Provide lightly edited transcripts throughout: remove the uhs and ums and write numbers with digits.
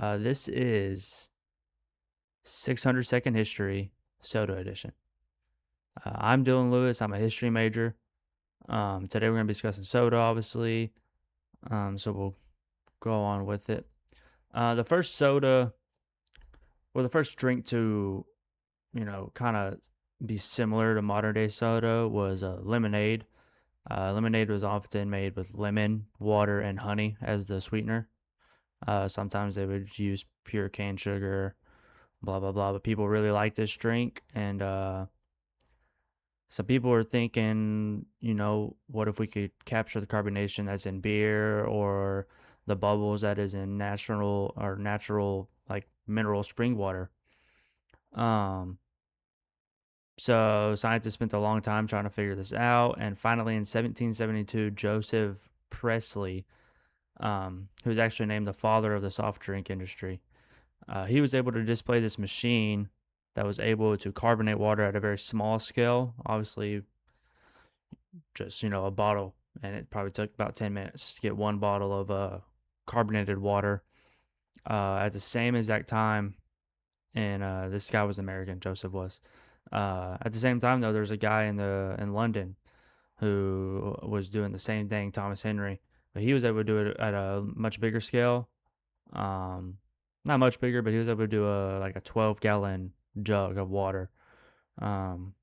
This is 600 Second History Soda Edition. I'm Dylan Lewis. I'm a history major. Today we're going to be discussing soda, obviously. So we'll go on with it. The first soda, the first drink to, kind of be similar to modern day soda was lemonade. Lemonade was often made with lemon, water, and honey as the sweetener. Sometimes they would use pure cane sugar, blah blah blah. But people really like this drink, and some people are thinking, what if we could capture the carbonation that's in beer or the bubbles that is in natural like mineral spring water. Um, so scientists spent a long time trying to figure this out, and finally in 1772, Joseph Presley, who was actually named the father of the soft drink industry, he was able to display this machine that was able to carbonate water at a very small scale. Obviously, just a bottle, and it probably took about 10 minutes to get one bottle of carbonated water at the same exact time. And this guy was American, Joseph was. At the same time, though, there's a guy in London who was doing the same thing, Thomas Henry, but he was able to do it at a much bigger scale. um Not much bigger, but he was able to do a 12-gallon jug of water. um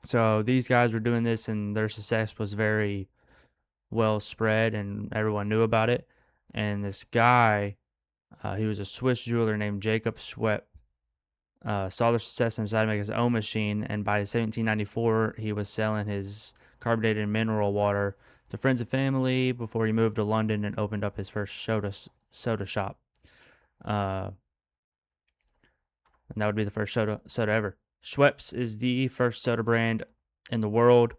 so these guys were doing this, and their success was very well spread, and everyone knew about it. And this guy, he was a Swiss jeweler named Jacob Schwepp, saw the success and decided to make his own machine. And by 1794, he was selling his carbonated mineral water to friends and family before he moved to London and opened up his first soda shop. Uh, and that would be the first soda ever. Schweppes is the first soda brand in the world.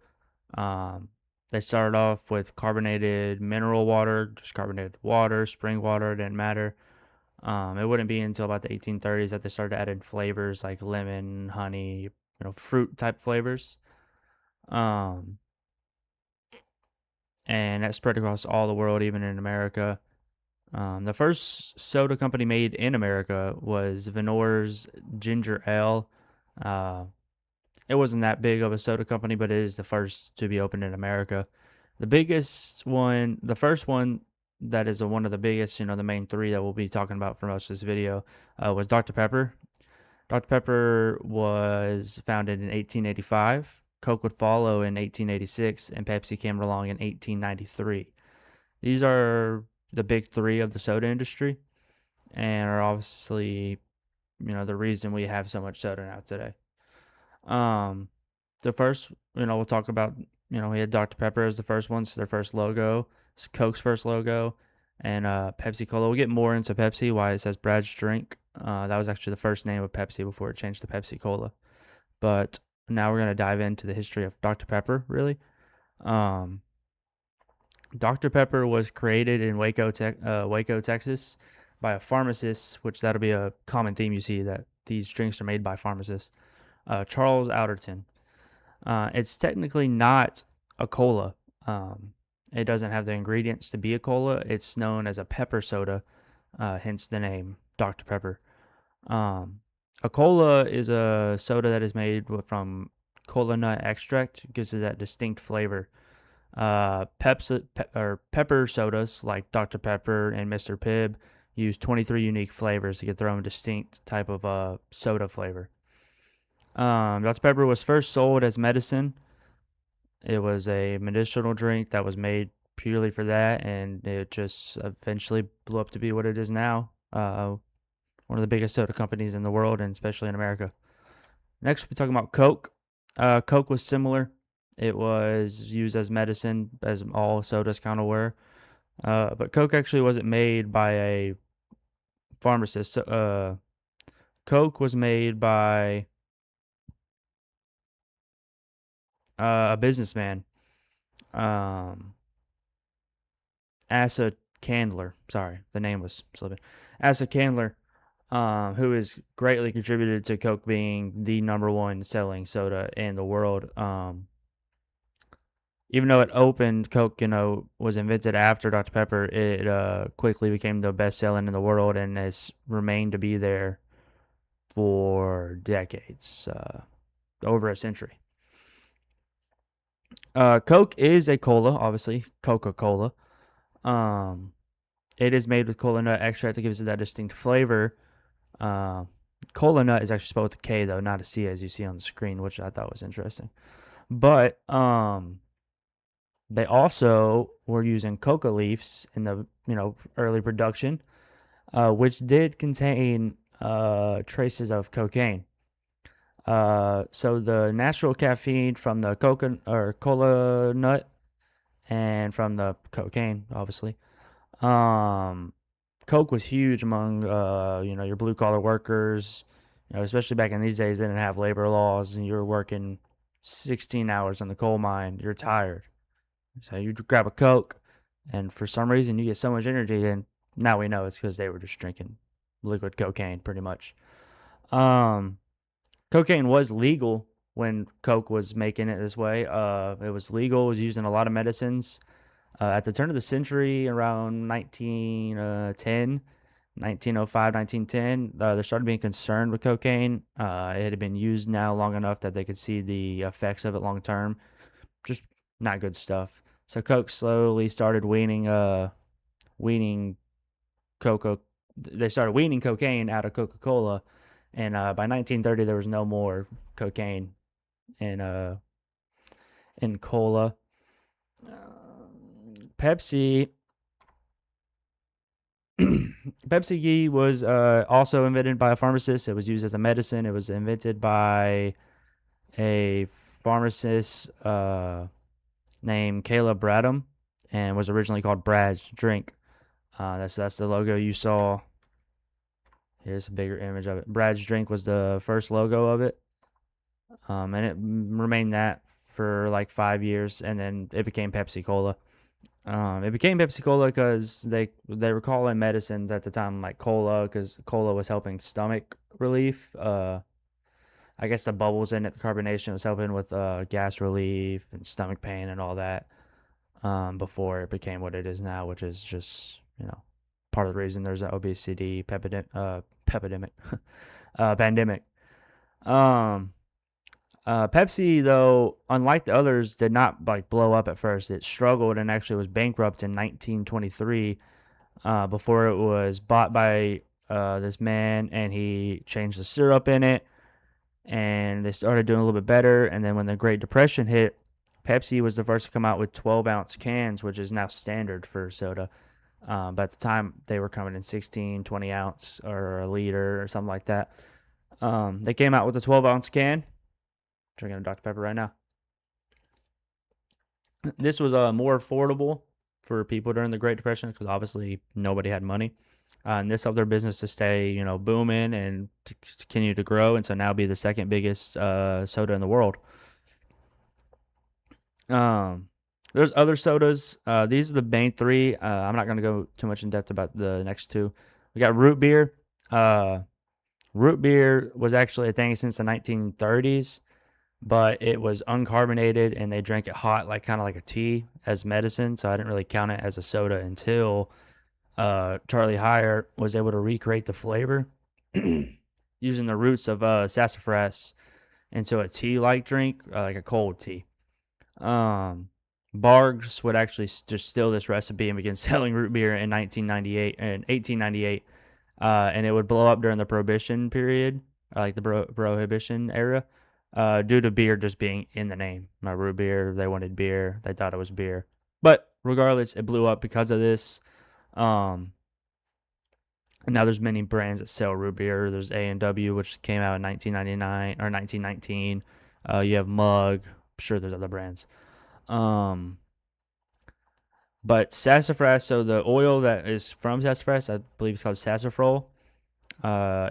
Um, they started off with carbonated mineral water, just carbonated water, spring water, didn't matter. It wouldn't be until about the 1830s that they started adding flavors like lemon, honey, fruit type flavors. Um, and that spread across all the world, even in America. The first soda company made in America was Venor's Ginger Ale. Uh, it wasn't that big of a soda company, but it is the first to be opened in America. The biggest one, the first one that is one of the biggest, the main three that we'll be talking about for most of this video, was Dr. Pepper. Dr. Pepper was founded in 1885. Coke would follow in 1886, and Pepsi came along in 1893. These are the big three of the soda industry, and are obviously, the reason we have so much soda now today. Um, the first, we'll talk about, we had Dr. Pepper as the first one, so their first logo. It's Coke's first logo, and Pepsi Cola. We'll get more into Pepsi, why it says Brad's drink. That was actually the first name of Pepsi before it changed to Pepsi Cola. But now we're going to dive into the history of Dr. Pepper, really. Um, Dr. Pepper was created in Waco, Texas, by a pharmacist, which that'll be a common theme you see, that these drinks are made by pharmacists, Charles Alderton. It's technically not a cola. It doesn't have the ingredients to be a cola. It's known as a pepper soda, hence the name Dr. Pepper. A cola is a soda that is made from cola nut extract. It gives it that distinct flavor. Pepper sodas like Dr. Pepper and Mr. Pibb use 23 unique flavors to get their own distinct type of soda flavor. Dr. Pepper was first sold as medicine. It was a medicinal drink that was made purely for that, and it just eventually blew up to be what it is now. One of the biggest soda companies in the world, and especially in America. Next, we're talking about Coke. Coke was similar. It was used as medicine, as all sodas kind of were. But Coke actually wasn't made by a pharmacist. Coke was made by a businessman, um, Asa Candler. Sorry, the name was slipping. Asa Candler, who has greatly contributed to Coke being the number one selling soda in the world. even though it opened, Coke, was invented after Dr. Pepper, it quickly became the best selling in the world and has remained to be there for decades, over a century. Coke is a cola, obviously, Coca-Cola. Um, it is made with cola nut extract that gives it that distinct flavor. Uh, Cola nut is actually spelled with a K though, not a C, as you see on the screen, which I thought was interesting. But they also were using coca leaves in the early production, which did contain traces of cocaine. So the natural caffeine from the coca or cola nut and from the cocaine, obviously. Um, Coke was huge among your blue collar workers. Especially back in these days, they didn't have labor laws, and you were working 16 hours in the coal mine. You're tired, so you grab a Coke, and for some reason you get so much energy. And now we know it's because they were just drinking liquid cocaine, pretty much. Um, Cocaine was legal when Coke was making it this way. It was legal. It was used in a lot of medicines. At the turn of the century, around 1910, 1905, 1910, they started being concerned with cocaine. It had been used now long enough that they could see the effects of it long term. Just not good stuff. So Coke slowly started weaning coca. They started weaning cocaine out of Coca-Cola, and by 1930 there was no more cocaine in cola. Pepsi Pepsi was also invented by a pharmacist. It was used as a medicine. It was invented by a pharmacist named Caleb Bradham, and was originally called Brad's Drink. That's the logo you saw. Here's a bigger image of it. Brad's Drink was the first logo of it, and it remained that for like 5 years, and then it became Pepsi Cola. It became Pepsi Cola because they were calling medicines at the time like cola, because cola was helping stomach relief. I guess the bubbles in it, the carbonation was helping with gas relief and stomach pain and all that. Before it became what it is now, which is just part of the reason there's an obesity pandemic. Um, Pepsi, though, unlike the others, did not like blow up at first. It struggled and actually was bankrupt in 1923 before it was bought by this man, and he changed the syrup in it, and they started doing a little bit better. And then when the Great Depression hit, Pepsi was the first to come out with 12-ounce cans, which is now standard for soda. But at the time, they were coming in 16, 20 ounce or a liter or something like that. They came out with a 12-ounce can. Drinking a Dr. Pepper right now. This was more affordable for people during the Great Depression because obviously nobody had money. And this helped their business to stay, booming and to continue to grow, and so now be the second biggest soda in the world. There's other sodas. These are the main three. I'm not going to go too much in depth about the next two. We got root beer. Root beer was actually a thing since the 1930s, but it was uncarbonated and they drank it hot, like kind of like a tea as medicine. So I didn't really count it as a soda until Charlie Heyer was able to recreate the flavor using the roots of sassafras into a tea-like drink, like a cold tea. Bargs would actually just steal this recipe and begin selling root beer in 1998 and 1898, and it would blow up during the Prohibition period, like the Prohibition era, due to beer just being in the name. My root beer, they wanted beer, they thought it was beer, but regardless, it blew up because of this. And now there's many brands that sell root beer. There's A&W, which came out in 1999 or 1919. You have Mug. I'm sure there's other brands. But sassafras, so the oil that is from sassafras, I believe it's called sassafrol.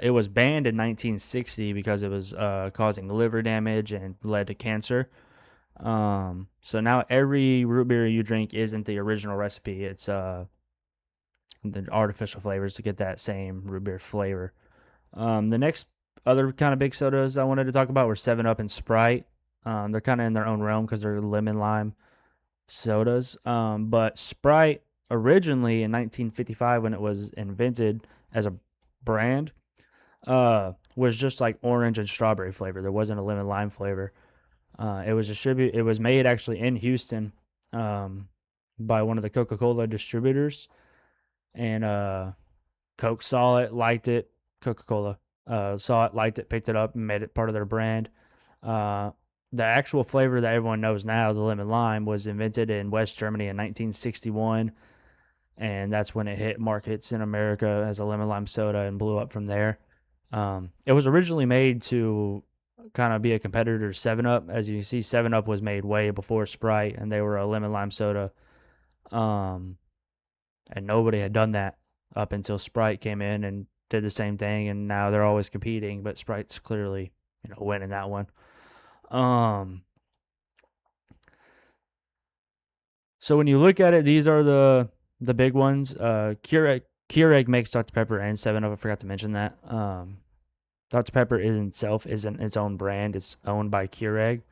It was banned in 1960 because it was causing liver damage and led to cancer. So now every root beer you drink isn't the original recipe. It's the artificial flavors to get that same root beer flavor. The next other kind of big sodas I wanted to talk about were 7-Up and Sprite. They're kind of in their own realm because they're lemon lime. sodas. But Sprite originally in 1955, when it was invented as a brand, was just like orange and strawberry flavor. There wasn't a lemon lime flavor. It was made actually in Houston, by one of the Coca-Cola distributors, and Coke saw it, liked it. Coca-Cola saw it, liked it, picked it up, and made it part of their brand. Uh, the actual flavor that everyone knows now, the lemon lime, was invented in West Germany in 1961, and that's when it hit markets in America as a lemon lime soda and blew up from there. It was originally made to kind of be a competitor to 7 Up. As you can see, 7 Up was made way before Sprite, and they were a lemon lime soda. And nobody had done that up until Sprite came in and did the same thing, and now they're always competing, but Sprite's clearly, winning that one. So when you look at it, these are the big ones. Keurig makes Dr. Pepper and 7 Up. I forgot to mention that. Dr. Pepper itself isn't its own brand. It's owned by Keurig.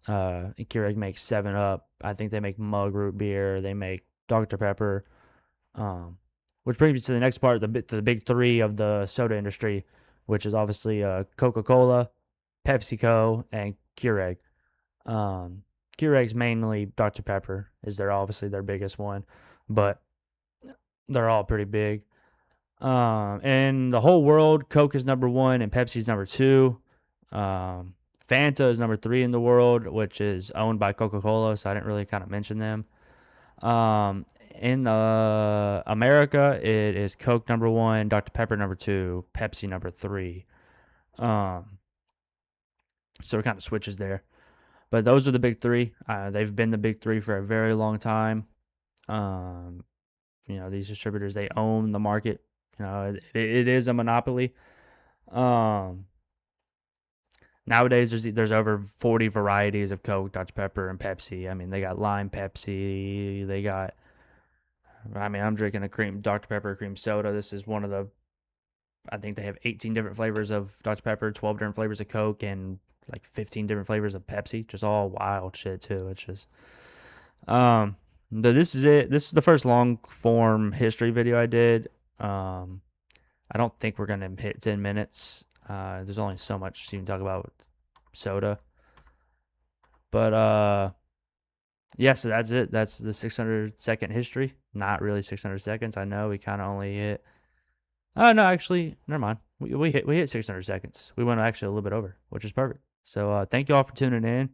Keurig makes 7 Up. I think they make Mug Root Beer. They make Dr. Pepper. Which brings me to the next part, to the big three of the soda industry, which is obviously Coca-Cola, PepsiCo, and Keurig. Keurig's mainly Dr. Pepper is obviously their biggest one, but they're all pretty big. In the whole world, Coke is number 1 and Pepsi's number 2. Fanta is number 3 in the world, which is owned by Coca-Cola, so I didn't really kind of mention them. In America, it is Coke number 1, Dr. Pepper number 2, Pepsi number 3. So it kind of switches there. But those are the big three. They've been the big three for a very long time. These distributors, they own the market. It is a monopoly. Nowadays, there's over 40 varieties of Coke, Dr. Pepper, and Pepsi. I mean, they got lime Pepsi. I'm drinking a Dr. Pepper cream soda. This is one of the, I think they have 18 different flavors of Dr. Pepper, 12 different flavors of Coke, and like 15 different flavors of Pepsi. Just all wild shit, too. It's just, this is it. This is the first long form history video I did. I don't think we're going to hit 10 minutes. There's only so much you can talk about with soda. But, yeah, so that's it. That's the 600-second history. Not really 600 seconds. I know we kind of only hit. Oh, no, actually, never mind. We hit 600 seconds. We went actually a little bit over, which is perfect. So thank you all for tuning in.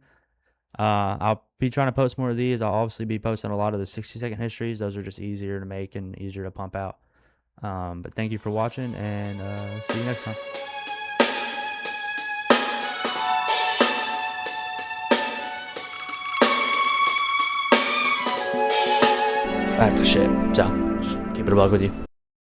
I'll be trying to post more of these. I'll obviously be posting a lot of the 60-second histories. Those are just easier to make and easier to pump out. But thank you for watching, and see you next time. I have to shit, so just keep it a bug with you.